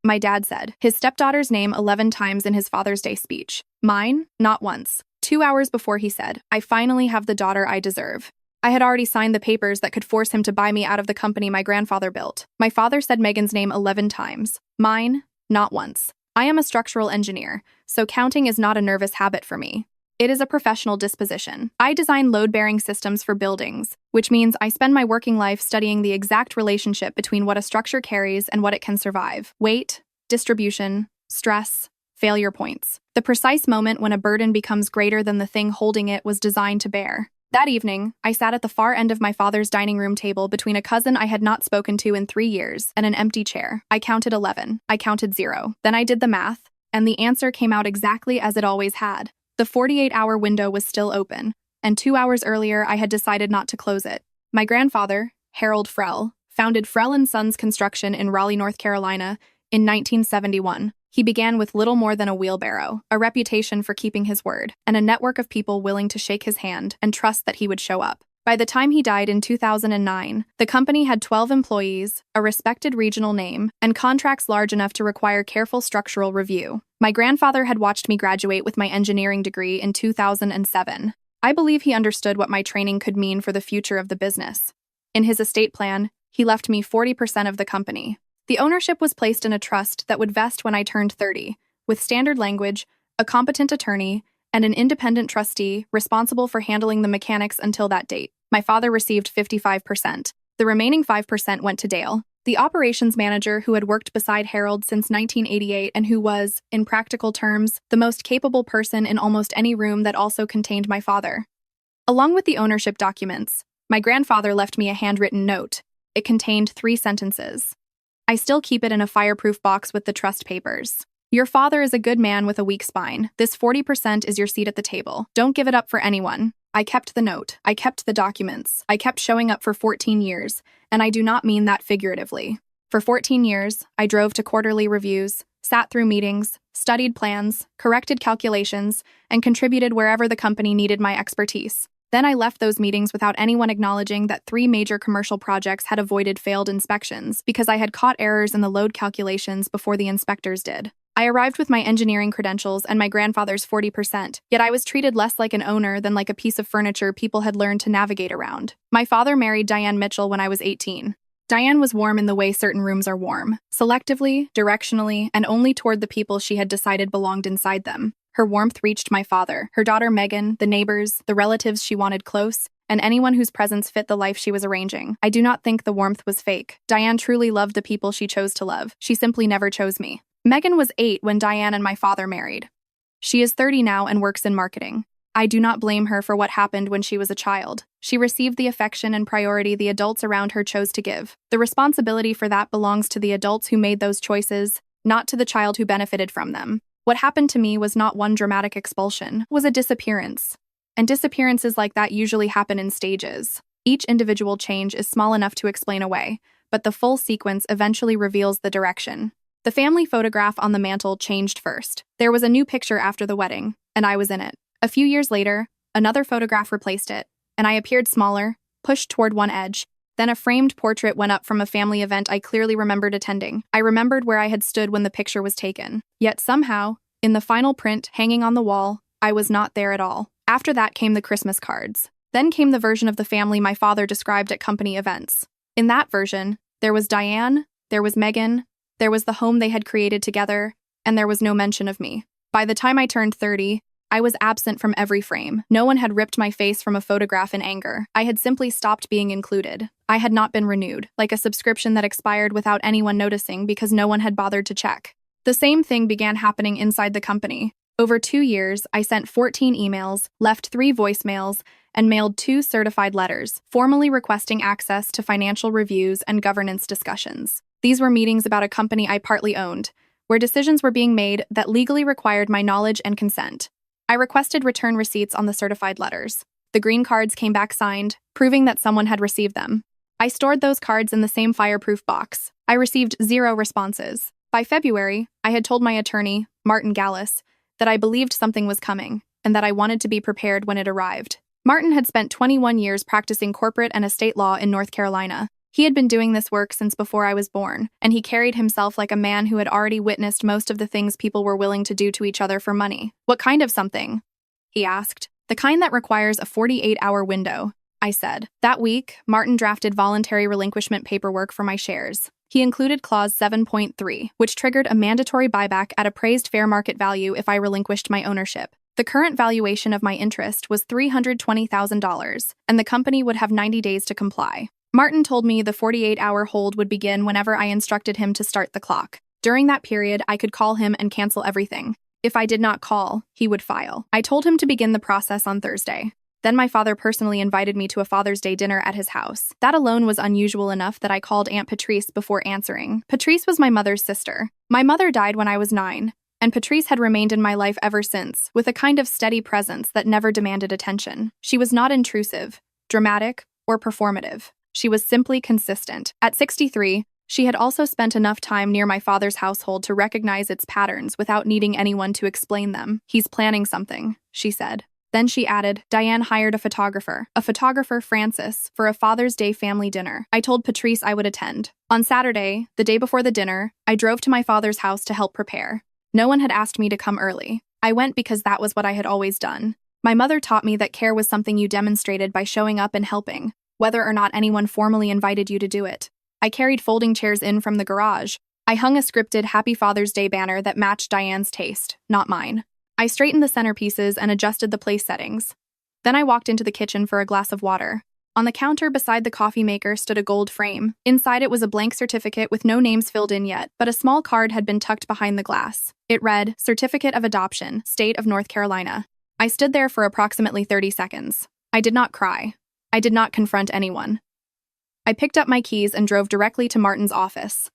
my dad said, his stepdaughter's name 11 times in his Father's Day speech. Mine, not once. 2 hours before he said, I finally have the daughter I deserve. I had already signed the papers that could force him to buy me out of the company my grandfather built. My father said Megan's name 11 times. Mine, not once. I am a structural engineer, so counting is not a nervous habit for me. It is a professional disposition. I design load-bearing systems for buildings, which means I spend my working life studying the exact relationship between what a structure carries and what it can survive. Weight, distribution, stress, failure points. The precise moment when a burden becomes greater than the thing holding it was designed to bear. That evening, I sat at the far end of my father's dining room table between a cousin I had not spoken to in 3 years and an empty chair. I counted 11. I counted 0. Then I did the math, and the answer came out exactly as it always had. The 48-hour window was still open, and 2 hours earlier I had decided not to close it. My grandfather, Harold Frell, founded Frell & Sons Construction in Raleigh, North Carolina, in 1971. He began with little more than a wheelbarrow, a reputation for keeping his word, and a network of people willing to shake his hand and trust that he would show up. By the time he died in 2009, the company had 12 employees, a respected regional name, and contracts large enough to require careful structural review. My grandfather had watched me graduate with my engineering degree in 2007. I believe he understood what my training could mean for the future of the business. In his estate plan, he left me 40% of the company. The ownership was placed in a trust that would vest when I turned 30, with standard language, a competent attorney, and an independent trustee responsible for handling the mechanics until that date. My father received 55%. The remaining 5% went to Dale, the operations manager who had worked beside Harold since 1988 and who was, in practical terms, the most capable person in almost any room that also contained my father. Along with the ownership documents, my grandfather left me a handwritten note. It contained 3 sentences. I still keep it in a fireproof box with the trust papers. Your father is a good man with a weak spine. This 40% is your seat at the table. Don't give it up for anyone. I kept the note. I kept the documents. I kept showing up for 14 years, and I do not mean that figuratively. For 14 years, I drove to quarterly reviews, sat through meetings, studied plans, corrected calculations, and contributed wherever the company needed my expertise. Then I left those meetings without anyone acknowledging that 3 major commercial projects had avoided failed inspections because I had caught errors in the load calculations before the inspectors did. I arrived with my engineering credentials and my grandfather's 40%, yet I was treated less like an owner than like a piece of furniture people had learned to navigate around. My father married Diane Mitchell when I was 18. Diane was warm in the way certain rooms are warm, selectively, directionally, and only toward the people she had decided belonged inside them. Her warmth reached my father, her daughter Megan, the neighbors, the relatives she wanted close, and anyone whose presence fit the life she was arranging. I do not think the warmth was fake. Diane truly loved the people she chose to love. She simply never chose me. Megan was 8 when Diane and my father married. She is 30 now and works in marketing. I do not blame her for what happened when she was a child. She received the affection and priority the adults around her chose to give. The responsibility for that belongs to the adults who made those choices, not to the child who benefited from them. What happened to me was not one dramatic expulsion, it was a disappearance. And disappearances like that usually happen in stages. Each individual change is small enough to explain away, but the full sequence eventually reveals the direction. The family photograph on the mantle changed first. There was a new picture after the wedding, and I was in it. A few years later, another photograph replaced it, and I appeared smaller, pushed toward one edge. Then a framed portrait went up from a family event I clearly remembered attending. I remembered where I had stood when the picture was taken. Yet somehow, in the final print hanging on the wall, I was not there at all. After that came the Christmas cards. Then came the version of the family my father described at company events. In that version, there was Diane, there was Megan, there was the home they had created together, and there was no mention of me. By the time I turned 30, I was absent from every frame. No one had ripped my face from a photograph in anger. I had simply stopped being included. I had not been renewed, like a subscription that expired without anyone noticing because no one had bothered to check. The same thing began happening inside the company. Over 2 years, I sent 14 emails, left 3 voicemails, and mailed 2 certified letters, formally requesting access to financial reviews and governance discussions. These were meetings about a company I partly owned, where decisions were being made that legally required my knowledge and consent. I requested return receipts on the certified letters. The green cards came back signed, proving that someone had received them. I stored those cards in the same fireproof box. I received 0 responses. By February, I had told my attorney, Martin Gallus, that I believed something was coming, and that I wanted to be prepared when it arrived. Martin had spent 21 years practicing corporate and estate law in North Carolina. He had been doing this work since before I was born, and he carried himself like a man who had already witnessed most of the things people were willing to do to each other for money. "What kind of something?" he asked. "The kind that requires a 48-hour window," I said. That week, Martin drafted voluntary relinquishment paperwork for my shares. He included Clause 7.3, which triggered a mandatory buyback at appraised fair market value if I relinquished my ownership. The current valuation of my interest was $320,000, and the company would have 90 days to comply. Martin told me the 48-hour hold would begin whenever I instructed him to start the clock. During that period, I could call him and cancel everything. If I did not call, he would file. I told him to begin the process on Thursday. Then my father personally invited me to a Father's Day dinner at his house. That alone was unusual enough that I called Aunt Patrice before answering. Patrice was my mother's sister. My mother died when I was 9, and Patrice had remained in my life ever since, with a kind of steady presence that never demanded attention. She was not intrusive, dramatic, or performative. She was simply consistent. At 63, she had also spent enough time near my father's household to recognize its patterns without needing anyone to explain them. "He's planning something," she said. Then she added, "Diane hired a photographer, Francis, for a Father's Day family dinner. I told Patrice I would attend." On Saturday, the day before the dinner, I drove to my father's house to help prepare. No one had asked me to come early. I went because that was what I had always done. My mother taught me that care was something you demonstrated by showing up and helping, whether or not anyone formally invited you to do it. I carried folding chairs in from the garage. I hung a scripted Happy Father's Day banner that matched Diane's taste, not mine. I straightened the centerpieces and adjusted the place settings. Then I walked into the kitchen for a glass of water. On the counter beside the coffee maker stood a gold frame. Inside it was a blank certificate with no names filled in yet, but a small card had been tucked behind the glass. It read, "Certificate of Adoption, State of North Carolina." I stood there for approximately 30 seconds. I did not cry. I did not confront anyone. I picked up my keys and drove directly to Martin's office.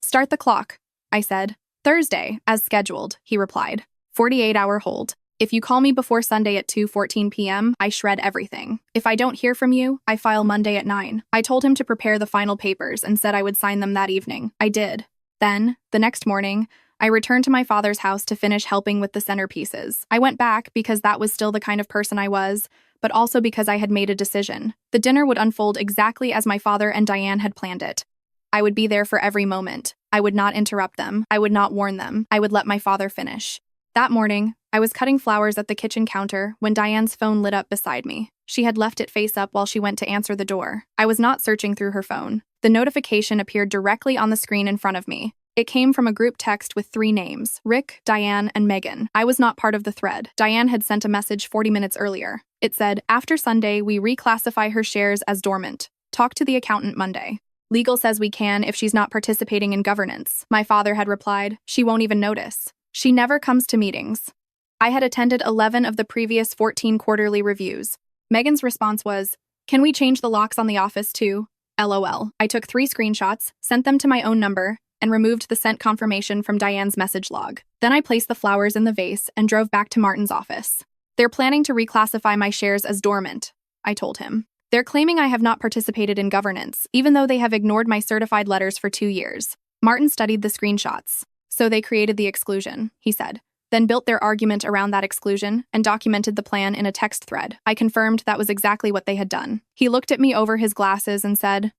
"Start the clock," I said. "Thursday, as scheduled," he replied. 48-hour hold. "If you call me before Sunday at 2:14 p.m., I shred everything. If I don't hear from you, I file Monday at 9. I told him to prepare the final papers and said I would sign them that evening. I did. Then, the next morning, I returned to my father's house to finish helping with the centerpieces. I went back because that was still the kind of person I was, but also because I had made a decision. The dinner would unfold exactly as my father and Diane had planned it. I would be there for every moment. I would not interrupt them. I would not warn them. I would let my father finish. That morning, I was cutting flowers at the kitchen counter when Diane's phone lit up beside me. She had left it face up while she went to answer the door. I was not searching through her phone. The notification appeared directly on the screen in front of me. It came from a group text with 3 names, Rick, Diane, and Megan. I was not part of the thread. Diane had sent a message 40 minutes earlier. It said, "After Sunday, we reclassify her shares as dormant. Talk to the accountant Monday. Legal says we can if she's not participating in governance." My father had replied, "She won't even notice. She never comes to meetings." I had attended 11 of the previous 14 quarterly reviews. Megan's response was, "Can we change the locks on the office too? LOL. I took 3 screenshots, sent them to my own number, and removed the sent confirmation from Diane's message log. Then I placed the flowers in the vase and drove back to Martin's office. "They're planning to reclassify my shares as dormant," I told him. "They're claiming I have not participated in governance, even though they have ignored my certified letters for 2 years." Martin studied the screenshots. "So they created the exclusion," he said, then built their argument around that exclusion and documented the plan in a text thread. I confirmed that was exactly what they had done. He looked at me over his glasses and said,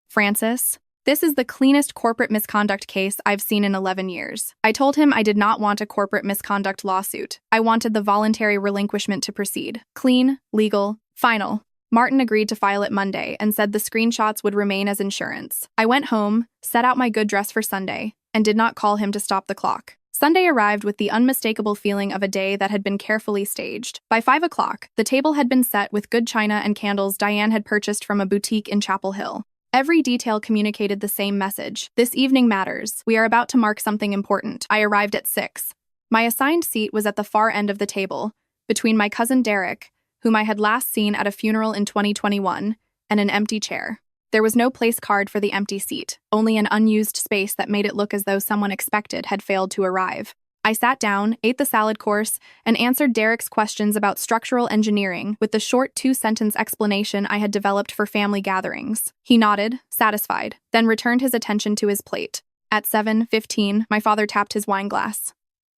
"Francis, this is the cleanest corporate misconduct case I've seen in 11 years. I told him I did not want a corporate misconduct lawsuit. I wanted the voluntary relinquishment to proceed. Clean, legal, final. Martin agreed to file it Monday and said the screenshots would remain as insurance. I went home, set out my good dress for Sunday, and did not call him to stop the clock. Sunday arrived with the unmistakable feeling of a day that had been carefully staged. By 5 o'clock, the table had been set with good china and candles Diane had purchased from a boutique in Chapel Hill. Every detail communicated the same message. This evening matters. We are about to mark something important. I arrived at 6. My assigned seat was at the far end of the table, between my cousin Derek, whom I had last seen at a funeral in 2021, and an empty chair. There was no place card for the empty seat, only an unused space that made it look as though someone expected had failed to arrive. I sat down, ate the salad course, and answered Derek's questions about structural engineering with the short 2-sentence explanation I had developed for family gatherings. He nodded, satisfied, then returned his attention to his plate. At 7:15, my father tapped his wine glass.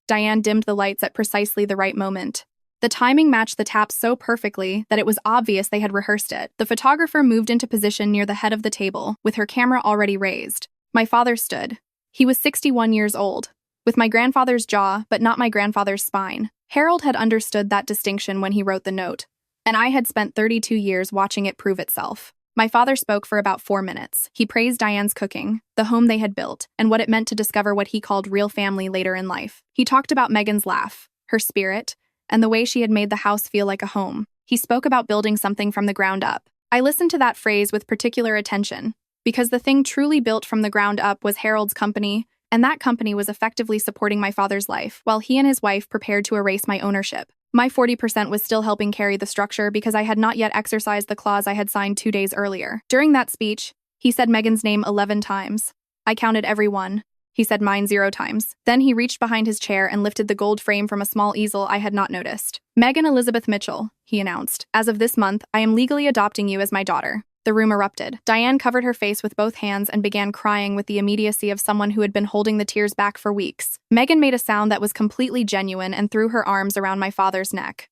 Diane dimmed the lights at precisely the right moment. The timing matched the taps so perfectly that it was obvious they had rehearsed it. The photographer moved into position near the head of the table, with her camera already raised. My father stood. He was 61 years old, with my grandfather's jaw, but not my grandfather's spine. Harold had understood that distinction when he wrote the note, and I had spent 32 years watching it prove itself. My father spoke for about 4 minutes. He praised Diane's cooking, the home they had built, and what it meant to discover what he called real family later in life. He talked about Megan's laugh, her spirit, and the way she had made the house feel like a home. He spoke about building something from the ground up. I listened to that phrase with particular attention, because the thing truly built from the ground up was Harold's company, and that company was effectively supporting my father's life, while he and his wife prepared to erase my ownership. My 40% was still helping carry the structure because I had not yet exercised the clause I had signed 2 days earlier. During that speech, he said Megan's name 11 times. I counted every one. He said mine 0 times. Then he reached behind his chair and lifted the gold frame from a small easel I had not noticed. Megan Elizabeth Mitchell, he announced. As of this month, I am legally adopting you as my daughter. The room erupted. Diane covered her face with both hands and began crying with the immediacy of someone who had been holding the tears back for weeks. Megan made a sound that was completely genuine and threw her arms around my father's neck.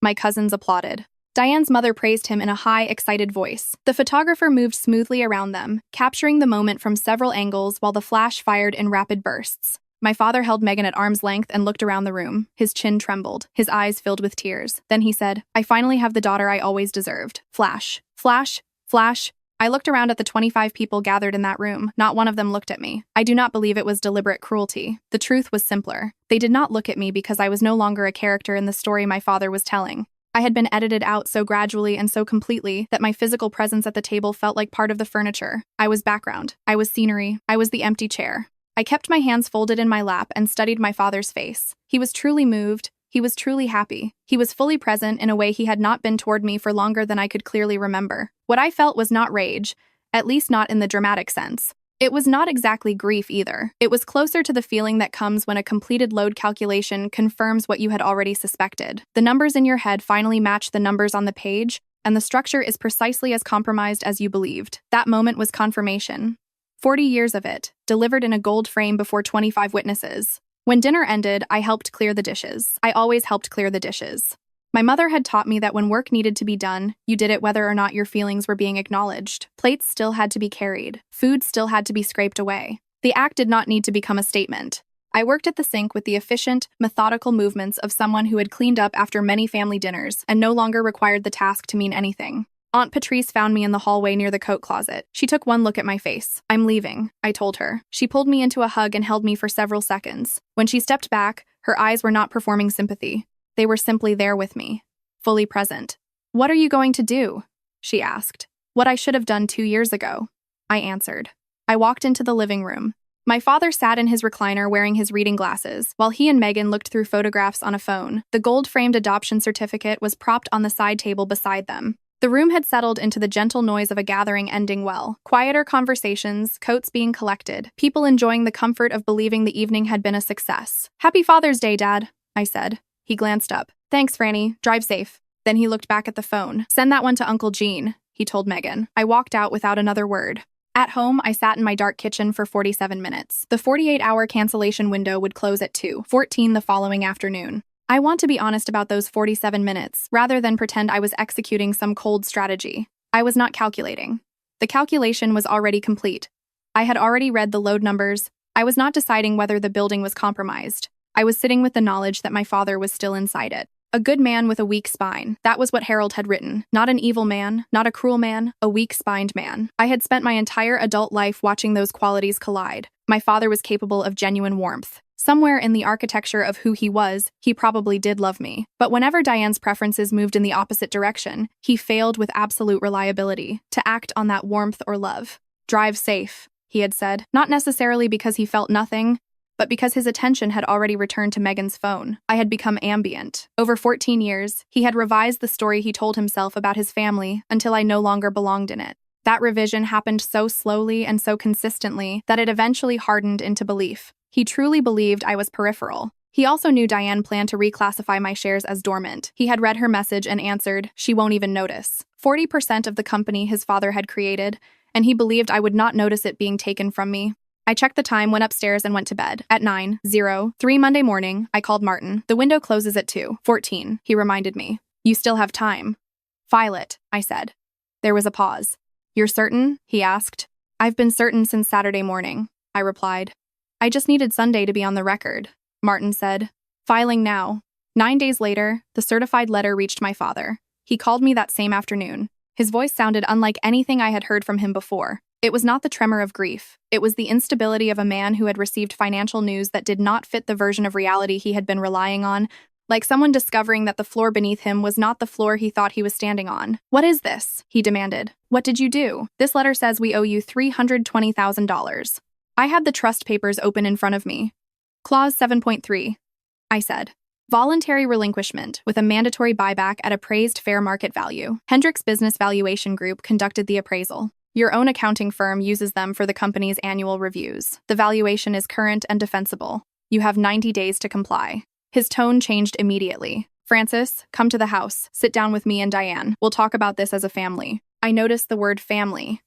My cousins applauded. Diane's mother praised him in a high, excited voice. The photographer moved smoothly around them, capturing the moment from several angles while the flash fired in rapid bursts. My father held Megan at arm's length and looked around the room. His chin trembled, his eyes filled with tears. Then he said, I finally have the daughter I always deserved. Flash. Flash. Flash. I looked around at the 25 people gathered in that room. Not one of them looked at me. I do not believe it was deliberate cruelty. The truth was simpler. They did not look at me because I was no longer a character in the story my father was telling. I had been edited out so gradually and so completely that my physical presence at the table felt like part of the furniture. I was background. I was scenery. I was the empty chair. I kept my hands folded in my lap and studied my father's face. He was truly moved. He was truly happy. He was fully present in a way he had not been toward me for longer than I could clearly remember. What I felt was not rage, at least not in the dramatic sense. It was not exactly grief either. It was closer to the feeling that comes when a completed load calculation confirms what you had already suspected. The numbers in your head finally match the numbers on the page, and the structure is precisely as compromised as you believed. That moment was confirmation. 40 years of it, delivered in a gold frame before 25 witnesses. When dinner ended, I helped clear the dishes. I always helped clear the dishes. My mother had taught me that when work needed to be done, you did it whether or not your feelings were being acknowledged. Plates still had to be carried. Food still had to be scraped away. The act did not need to become a statement. I worked at the sink with the efficient, methodical movements of someone who had cleaned up after many family dinners and no longer required the task to mean anything. Aunt Patrice found me in the hallway near the coat closet. She took one look at my face. I'm leaving, I told her. She pulled me into a hug and held me for several seconds. When she stepped back, her eyes were not performing sympathy. They were simply there with me, fully present. What are you going to do? She asked. What I should have done 2 years ago, I answered. I walked into the living room. My father sat in his recliner wearing his reading glasses, while he and Megan looked through photographs on a phone. The gold-framed adoption certificate was propped on the side table beside them. The room had settled into the gentle noise of a gathering ending well. Quieter conversations, coats being collected, people enjoying the comfort of believing the evening had been a success. Happy Father's Day, Dad, I said. He glanced up. Thanks, Franny. Drive safe. Then he looked back at the phone. Send that one to Uncle Gene, he told Megan. I walked out without another word. At home, I sat in my dark kitchen for 47 minutes. The 48-hour cancellation window would close at 2:14 the following afternoon. I want to be honest about those 47 minutes, rather than pretend I was executing some cold strategy. I was not calculating. The calculation was already complete. I had already read the load numbers. I was not deciding whether the building was compromised. I was sitting with the knowledge that my father was still inside it. A good man with a weak spine. That was what Harold had written. Not an evil man, not a cruel man, a weak-spined man. I had spent my entire adult life watching those qualities collide. My father was capable of genuine warmth. Somewhere in the architecture of who he was, he probably did love me. But whenever Diane's preferences moved in the opposite direction, he failed with absolute reliability to act on that warmth or love. Drive safe, he had said, not necessarily because he felt nothing, but because his attention had already returned to Megan's phone. I had become ambient. Over 14 years, he had revised the story he told himself about his family until I no longer belonged in it. That revision happened so slowly and so consistently that it eventually hardened into belief. He truly believed I was peripheral. He also knew Diane planned to reclassify my shares as dormant. He had read her message and answered, she won't even notice. 40% of the company his father had created, and he believed I would not notice it being taken from me. I checked the time, went upstairs, and went to bed. At 9:03 Monday morning, I called Martin. The window closes at 2:14, he reminded me. You still have time. File it, I said. There was a pause. You're certain? He asked. I've been certain since Saturday morning, I replied. I just needed Sunday to be on the record, Martin said. Filing now. 9 days later, the certified letter reached my father. He called me that same afternoon. His voice sounded unlike anything I had heard from him before. It was not the tremor of grief. It was the instability of a man who had received financial news that did not fit the version of reality he had been relying on, like someone discovering that the floor beneath him was not the floor he thought he was standing on. What is this? He demanded. What did you do? This letter says we owe you $320,000. I had the trust papers open in front of me. Clause 7.3. I said. Voluntary relinquishment with a mandatory buyback at appraised fair market value. Hendricks Business Valuation Group conducted the appraisal. Your own accounting firm uses them for the company's annual reviews. The valuation is current and defensible. You have 90 days to comply. His tone changed immediately. Francis, come to the house. Sit down with me and Diane. We'll talk about this as a family. I noticed the word family.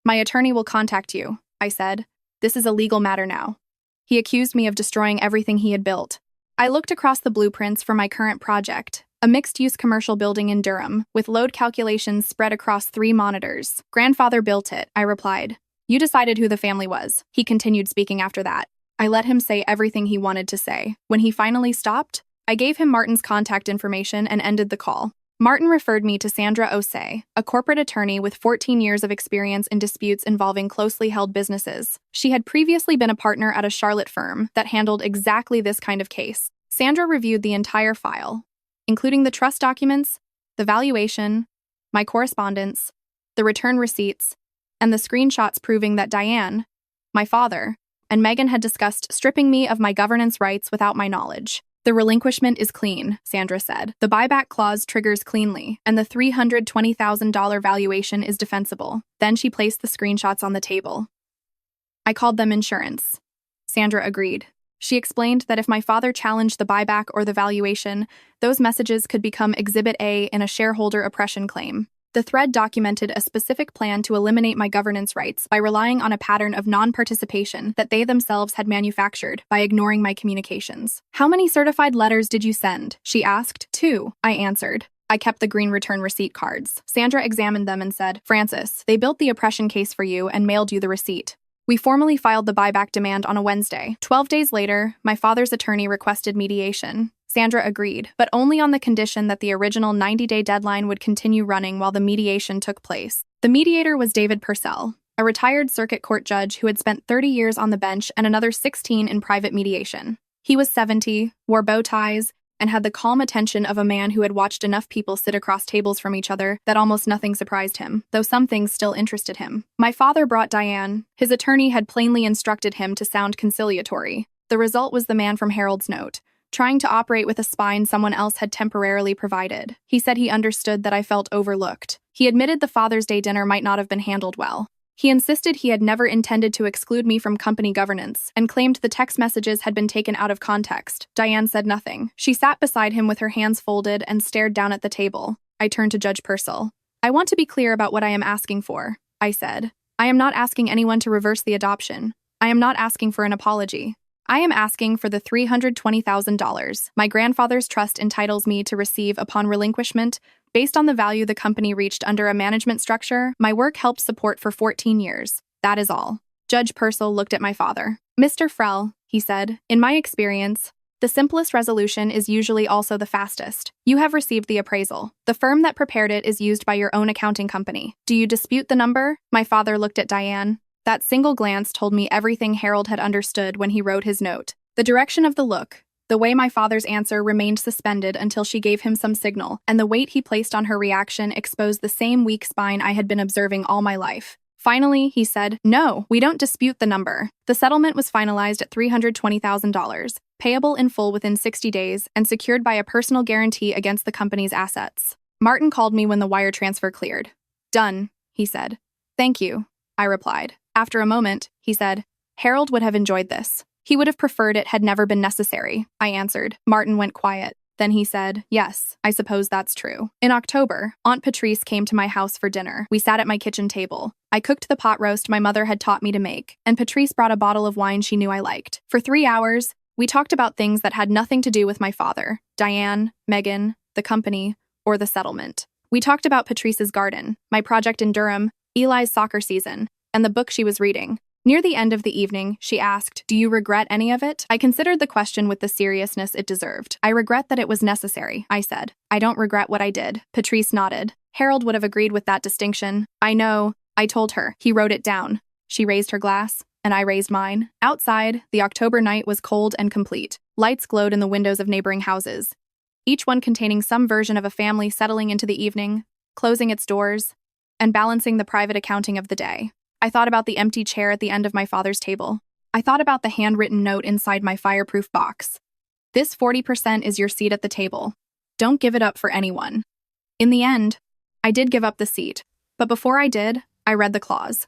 My attorney will contact you, I said. This is a legal matter now. He accused me of destroying everything he had built. I looked across the blueprints for my current project, a mixed-use commercial building in Durham, with load calculations spread across 3 monitors. Grandfather built it, I replied. You decided who the family was. He continued speaking after that. I let him say everything he wanted to say. When he finally stopped, I gave him Martin's contact information and ended the call. Martin referred me to Sandra Osei, a corporate attorney with 14 years of experience in disputes involving closely held businesses. She had previously been a partner at a Charlotte firm that handled exactly this kind of case. Sandra reviewed the entire file, including the trust documents, the valuation, my correspondence, the return receipts, and the screenshots proving that Diane, my father, and Megan had discussed stripping me of my governance rights without my knowledge. The relinquishment is clean, Sandra said. The buyback clause triggers cleanly, and the $320,000 valuation is defensible. Then she placed the screenshots on the table. I called them insurance. Sandra agreed. She explained that if my father challenged the buyback or the valuation, those messages could become Exhibit A in a shareholder oppression claim. The thread documented a specific plan to eliminate my governance rights by relying on a pattern of non-participation that they themselves had manufactured by ignoring my communications. How many certified letters did you send? She asked. 2, I answered. I kept the green return receipt cards. Sandra examined them and said, Francis, they built the oppression case for you and mailed you the receipt. We formally filed the buyback demand on a Wednesday. 12 days later, my father's attorney requested mediation. Sandra agreed, but only on the condition that the original 90-day deadline would continue running while the mediation took place. The mediator was David Purcell, a retired circuit court judge who had spent 30 years on the bench and another 16 in private mediation. He was 70, wore bow ties, and had the calm attention of a man who had watched enough people sit across tables from each other that almost nothing surprised him, though some things still interested him. My father brought Diane. His attorney had plainly instructed him to sound conciliatory. The result was the man from Harold's note, trying to operate with a spine someone else had temporarily provided. He said he understood that I felt overlooked. He admitted the Father's Day dinner might not have been handled well. He insisted he had never intended to exclude me from company governance and claimed the text messages had been taken out of context. Diane said nothing. She sat beside him with her hands folded and stared down at the table. I turned to Judge Purcell. I want to be clear about what I am asking for, I said. I am not asking anyone to reverse the adoption. I am not asking for an apology. I am asking for the $320,000 my grandfather's trust entitles me to receive upon relinquishment based on the value the company reached under a management structure my work helped support for 14 years. That is all. Judge Purcell looked at my father. Mr. Frell, he said, in my experience, the simplest resolution is usually also the fastest. You have received the appraisal. The firm that prepared it is used by your own accounting company. Do you dispute the number? My father looked at Diane. That single glance told me everything Harold had understood when he wrote his note. The direction of the look, the way my father's answer remained suspended until she gave him some signal, and the weight he placed on her reaction exposed the same weak spine I had been observing all my life. Finally, he said, No, we don't dispute the number. The settlement was finalized at $320,000, payable in full within 60 days, and secured by a personal guarantee against the company's assets. Martin called me when the wire transfer cleared. Done, he said. Thank you, I replied. After a moment, he said, Harold would have enjoyed this. He would have preferred it had never been necessary, I answered. Martin went quiet. Then he said, yes, I suppose that's true. In October, Aunt Patrice came to my house for dinner. We sat at my kitchen table. I cooked the pot roast my mother had taught me to make, and Patrice brought a bottle of wine she knew I liked. For 3 hours, we talked about things that had nothing to do with my father, Diane, Megan, the company, or the settlement. We talked about Patrice's garden, my project in Durham, Eli's soccer season, and the book she was reading. Near the end of the evening, she asked, do you regret any of it? I considered the question with the seriousness it deserved. I regret that it was necessary, I said. I don't regret what I did. Patrice nodded. Harold would have agreed with that distinction. I know, I told her. He wrote it down. She raised her glass, and I raised mine. Outside, the October night was cold and complete. Lights glowed in the windows of neighboring houses, each one containing some version of a family settling into the evening, closing its doors, and balancing the private accounting of the day. I thought about the empty chair at the end of my father's table. I thought about the handwritten note inside my fireproof box. This 40% is your seat at the table. Don't give it up for anyone. In the end, I did give up the seat, but before I did, I read the clause.